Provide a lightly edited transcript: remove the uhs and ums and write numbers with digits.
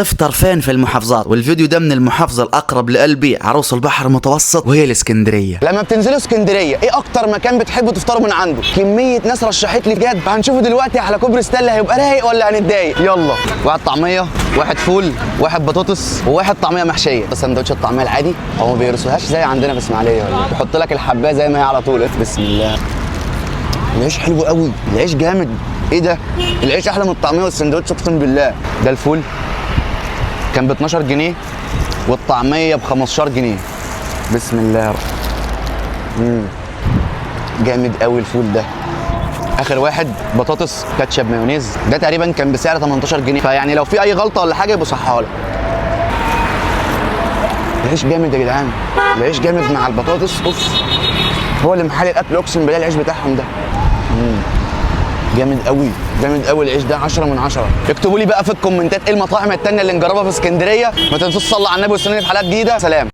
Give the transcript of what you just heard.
افطر فين في المحافظات، والفيديو ده من المحافظة الأقرب لقلبي، عروس البحر المتوسط، وهي الإسكندرية. لما بتنزلوا اسكندريه ايه اكتر مكان بتحبوا تفطروا من عنده؟ كميه ناس رشحت لي بجد. هنشوفه دلوقتي على كوبري ستانلي، هيبقى رايق ولا هنتضايق؟ يلا. واحد طعميه، واحد فول، واحد بطاطس، وواحد طعميه محشيه. بس سندوتش الطعميه العادي هو ما بيرسوهاش زي عندنا في اسماعيليه، ولا بيحط لك الحبايه زي ما هي على طول. بسم الله. العيش حلو قوي، العيش جامد. ايه ده؟ العيش احلى من الطعميه والسندوتش اقسم بالله. ده الفول كان ب 12 جنيه والطعميه ب 15 جنيه. بسم الله. جامد قوي الفول ده. اخر واحد بطاطس كاتشب مايونيز، ده تقريبا كان بسعر 18 جنيه، فيعني لو في اي غلطه ولا حاجه يبقى صحها لك. العيش جامد يا جدعان، العيش جامد مع البطاطس. اوف، هو اللي محل الاكل اقسم بالله العيش بتاعهم ده. جامد قوي، جامد قوي العيش ده، 10 من 10. اكتبوا لي بقى في الكومنتات ايه المطاعم التانية اللي نجربها في اسكندريه. ما تنسوش تصلوا على النبي واستنوني في حلقات جديده. سلام.